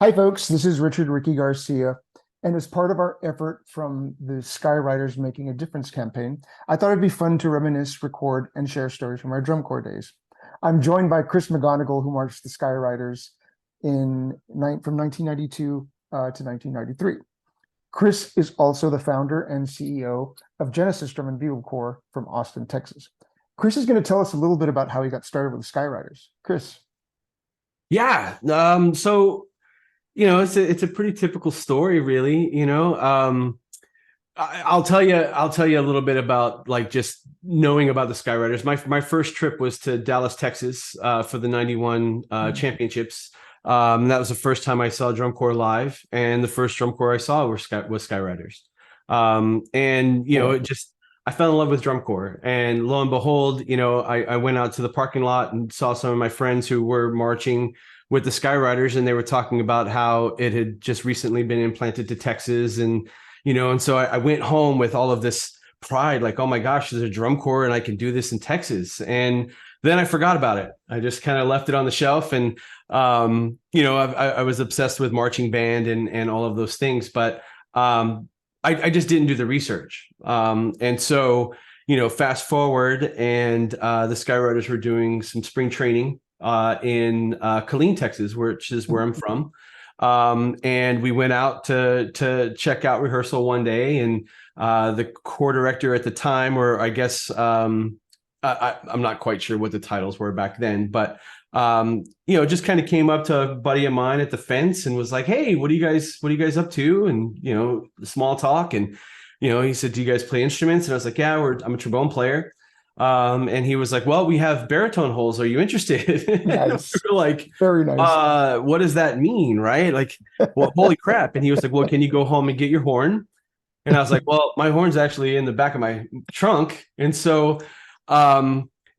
Hi, folks. This is Richard Ricky Garcia. And as part of our effort from the Ryders Making a Difference campaign, I thought it'd be fun to reminisce, record, and share stories from our drum corps days. I'm joined by Chris Magonigal, who marched the Ryders from 1992 to 1993. Chris is also the founder and CEO of Genesis Drum and Bugle Corps from Austin, Texas. Chris is going to tell us a little bit about how he got started with the Ryders. Chris. Yeah. It's a pretty typical story, really. I'll tell you a little bit about like just knowing about the Skywriters. My first trip was to Dallas, Texas, for the '91 championships. That was the first time I saw drum corps live, and the first drum corps I saw was Skywriters. I fell in love with drum corps, and lo and behold, I went out to the parking lot and saw some of my friends who were marching with the Skywriters, and they were talking about how it had just recently been implanted to Texas. And so I went home with all of this pride, like, oh my gosh, there's a drum corps and I can do this in Texas. And then I forgot about it. I just kind of left it on the shelf. And, I was obsessed with marching band and all of those things, but I just didn't do the research. And so, fast forward, and the Skywriters were doing some spring training in Killeen, Texas, which is where I'm from. And we went out to check out rehearsal one day, and the corps director at the time, or I guess I'm not quite sure what the titles were back then, but just kind of came up to a buddy of mine at the fence and was like, "Hey, what are you guys up to?" And the small talk, and he said, "Do you guys play instruments?" And I was like, "Yeah, I'm a trombone player." And he was like, "Well, we have baritone holes. Are you interested?" Nice. We were like, Very nice. what does that mean? Right? Like, well, holy crap. And he was like, "Well, can you go home and get your horn?" And I was like, "Well, my horn's actually in the back of my trunk." And so,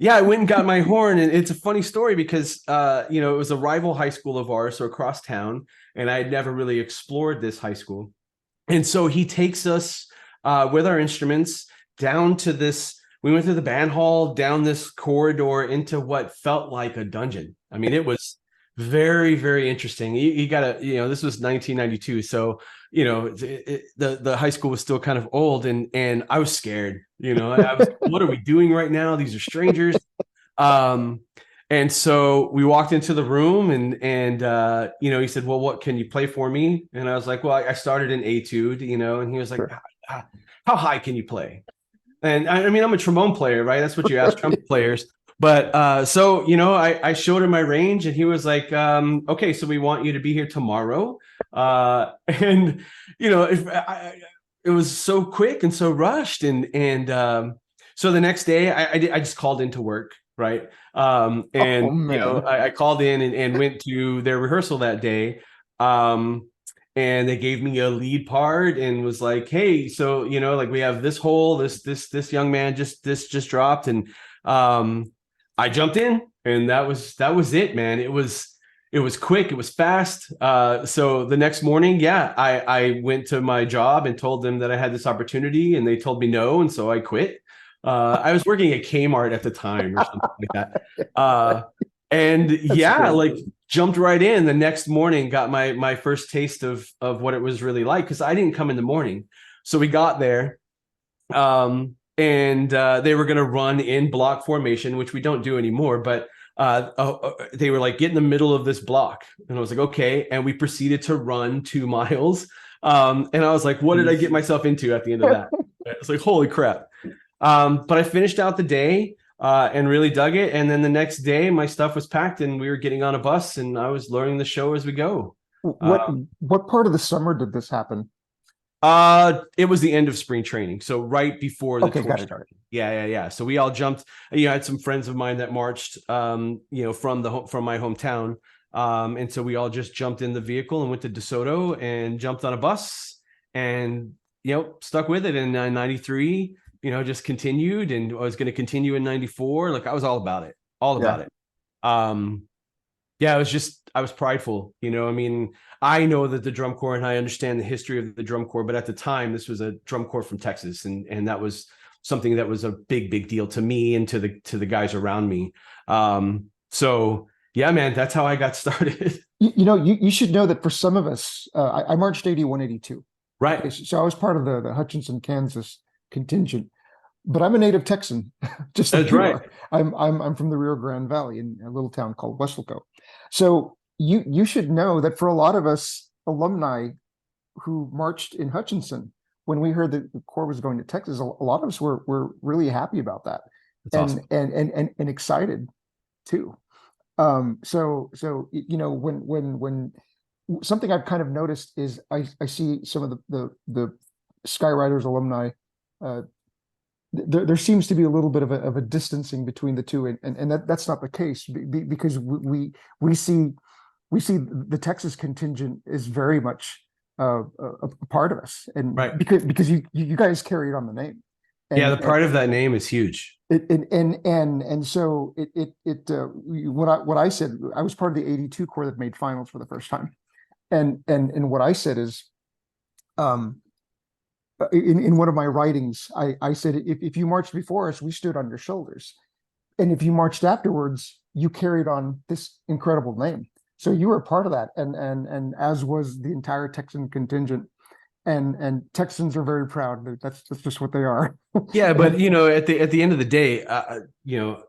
yeah, I went and got my horn. And it's a funny story because, it was a rival high school of ours, so across town. And I had never really explored this high school. And so he takes us with our instruments down to this. We went through the band hall, down this corridor into what felt like a dungeon. I mean, it was very, very interesting. You got to, this was 1992. So, the high school was still kind of old, and I was scared, I was, what are we doing right now? These are strangers. And so we walked into the room, and he said, "Well, what can you play for me?" And I was like, "Well, I started in etude, and he was like, Sure. how high can you play?" And I mean, I'm a trombone player, right? That's what you ask trumpet players. But so, I showed him my range, and he was like, "Okay, so we want you to be here tomorrow." And it was so quick and so rushed, and so the next day, I just called into work, right? Oh, And man. I called in and went to their rehearsal that day. And they gave me a lead part and was like, "Hey, so like, we have this hole, this young man just dropped." And I jumped in, and that was it, man. It was quick, it was fast. So the next morning, yeah, I went to my job and told them that I had this opportunity, and they told me no, and so I quit. I was working at Kmart at the time or something like that. And That's yeah, great. like, jumped right in the next morning, got my first taste of what it was really like, because I didn't come in the morning. So we got there, and they were going to run in block formation, which we don't do anymore, but they were like, "Get in the middle of this block." And I was like, "Okay." And we proceeded to run 2 miles. And I was like, what did I get myself into at the end of that? It's like, holy crap. But I finished out the day, and really dug it. And then the next day, my stuff was packed, and we were getting on a bus, and I was learning the show as we go. What Uh, what part of the summer did this happen? it was the end of spring training, so right before the Okay, tour got it. started. Yeah, yeah, yeah. So we all jumped. I had some friends of mine that marched, from my hometown, and so we all just jumped in the vehicle and went to DeSoto and jumped on a bus, and stuck with it in '93. Just continued, and I was going to continue in '94. Like, I was all about it, all about Yeah. it. Um, yeah, I was prideful. I mean, I know that the drum corps, and I understand the history of the drum corps, but at the time, this was a drum corps from Texas, and that was something that was a big, big deal to me and to the guys around me. So yeah, man, that's how I got started. You should know that for some of us, I marched 81, 82. Okay, Right. so I was part of the Hutchinson, Kansas contingent, but I'm a native Texan, just like That's you right. are. I'm from the Rio Grande Valley in a little town called Weslaco. So you should know that for a lot of us alumni who marched in Hutchinson, when we heard that the Corps was going to Texas, a lot of us were really happy about that, That's awesome. and excited too. When something I've kind of noticed is I see some of the Skywriters alumni. Uh, there seems to be a little bit of a distancing between the two, and that's not the case because we see the Texas contingent is very much a part of us, and Right. because you guys carried on the name, Yeah, the and pride of that name is huge. so what I said, I was part of the 82 Corps that made finals for the first time, and what I said is, um in one of my writings, I said, if you marched before us, we stood on your shoulders, and if you marched afterwards, you carried on this incredible name. So you were part of that, and as was the entire Texan contingent, and Texans are very proud. That's just what they are. Yeah, but And you know, at the end of the day, you know,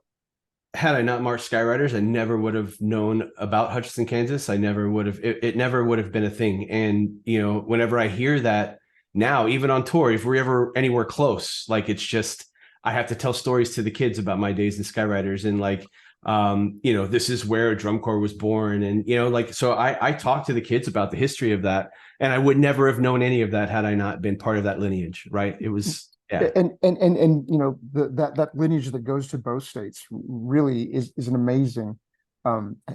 had I not marched Skywriters, I never would have known about Hutchinson, Kansas. I never would have. It never would have been a thing. And you know, whenever I hear that now, even on tour, if we're ever anywhere close, like it's just I have to tell stories to the kids about my days in Skywriters and like. You know, this is where drum corps was born, and you know, like so. I talk to the kids about the history of that, and I would never have known any of that had I not been part of that lineage. Right? It was yeah, that lineage that goes to both states really is an amazing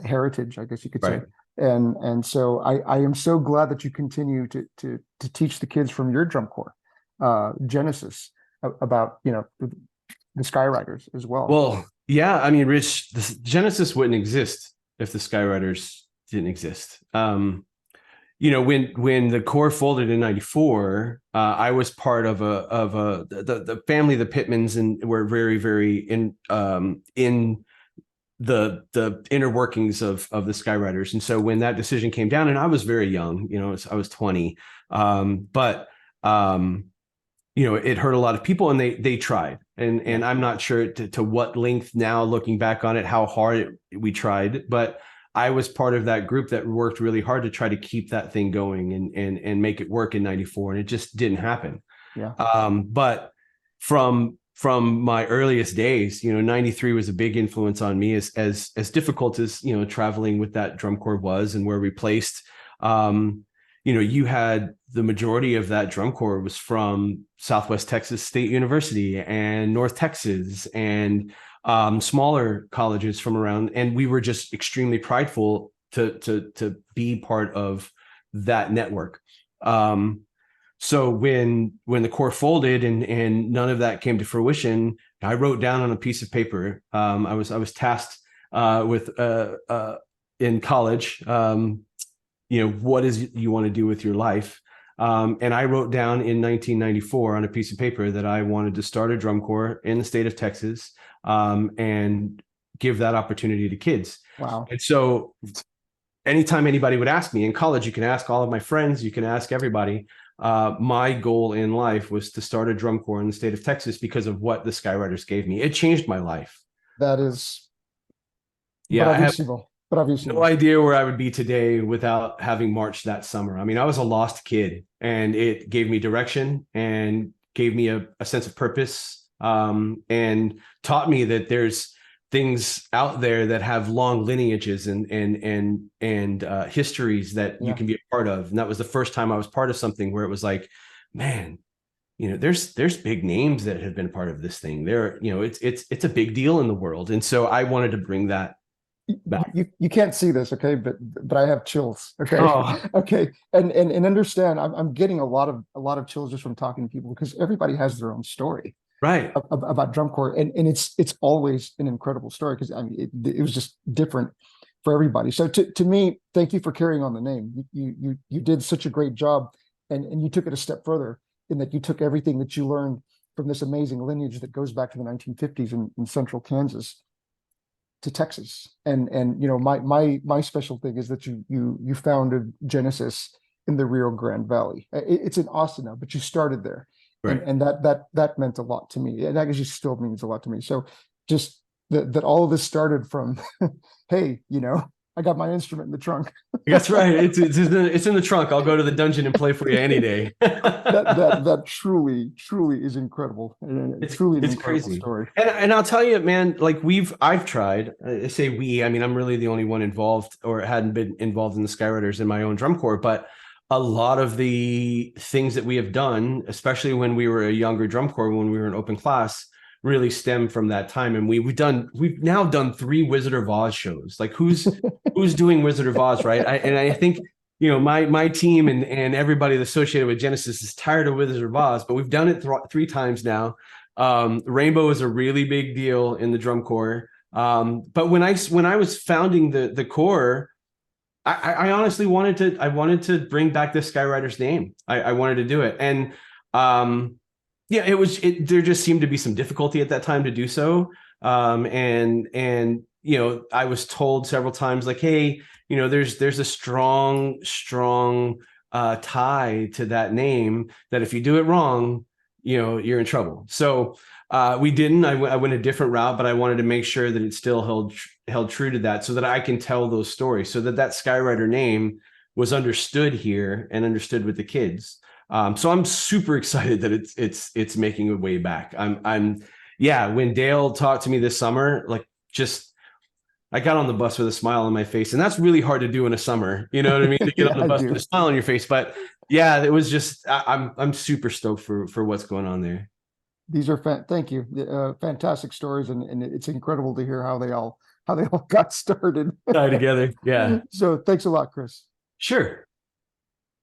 heritage, I guess you could say. right. And so I am so glad that you continue to teach the kids from your drum corps, Genesis, about the Skywriters as well. Well, yeah, I mean, Rich, the Genesis wouldn't exist if the Skywriters didn't exist. You know, when the Corps folded in '94, I was part of the family, the Pittmans, and were very in the inner workings of the Skywriters. And so when that decision came down, and I was very young, you know, I was 20, but you know, it hurt a lot of people, and they tried, and I'm not sure to what length now, looking back on it, how hard we tried, but I was part of that group that worked really hard to try to keep that thing going and make it work in '94, and it just didn't happen. Yeah. But from my earliest days, you know, '93 was a big influence on me, as difficult as you know traveling with that drum corps was, and where we placed. You know, you had the majority of that drum corps was from Southwest Texas State University and North Texas and smaller colleges from around, and we were just extremely prideful to be part of that network. So when the Corps folded and none of that came to fruition, I wrote down on a piece of paper. I was tasked with in college. You know, what is you want to do with your life? And I wrote down in 1994 on a piece of paper that I wanted to start a drum corps in the state of Texas, and give that opportunity to kids. Wow. And so anytime anybody would ask me in college, you can ask all of my friends, you can ask everybody. My goal in life was to start a drum corps in the state of Texas because of what the Skywriters gave me. It changed my life. That is Yeah, I have no bravissimo. idea where I would be today without having marched that summer. I mean, I was a lost kid, and it gave me direction and gave me a sense of purpose, and taught me that there's things out there that have long lineages and histories that you Yeah. can be a part of. And that was the first time I was part of something where it was like, man, you know, there's big names that have been part of this thing. There, you know, it's a big deal in the world, and so I wanted to bring that back. You can't see this, okay, but I have chills, okay. Oh, Okay, and understand, I'm getting a lot of chills just from talking to people, because everybody has their own story right. about drum corps, and it's always an incredible story, because I mean it was just different for everybody. So to me, thank you for carrying on the name. You did such a great job, and you took it a step further, in that you took everything that you learned from this amazing lineage that goes back to the 1950s in central Kansas, to Texas. And you know, my special thing is that you founded Genesis in the Rio Grande Valley. It's in Austin now, but you started there. Right. And that meant a lot to me. And that actually still means a lot to me. So just that all of this started from, hey, you know, I got my instrument in the trunk. That's right. It's in the trunk. I'll go to the dungeon and play for you any day. That truly is incredible. And truly an It's incredible crazy. story. And I'll tell you, man, like I've tried, I say we, I mean, I'm really the only one involved or hadn't been involved in the Skywriters in my own drum corps, but a lot of the things that we have done, especially when we were a younger drum corps, when we were an open class, really stem from that time. And we've now done 3 Wizard of Oz shows. Like who's doing Wizard of Oz, right? I think, you know, my team and everybody associated with Genesis is tired of Wizard of Oz, but we've done it 3 times now. Rainbow is a really big deal in the drum corps. But when I was founding the corps, I honestly wanted to bring back the Skywriters name. I wanted to do it. And yeah, there just seemed to be some difficulty at that time to do so. And you know, I was told several times like, hey, you know, there's a strong tie to that name that if you do it wrong, you know, you're in trouble. So we didn't. I went a different route, but I wanted to make sure that it still held true to that, so that I can tell those stories, so that Skywriter name was understood here and understood with the kids. So I'm super excited that it's making a way back. Yeah. When Dale talked to me this summer, like I got on the bus with a smile on my face, and that's really hard to do in a summer. You know what I mean? To get Yeah, on the bus with a smile on your face. But yeah, it was just I'm super stoked for what's going on there. These are thank you. Fantastic stories, and it's incredible to hear how they all got started. Tie together. Yeah. So thanks a lot, Chris. Sure.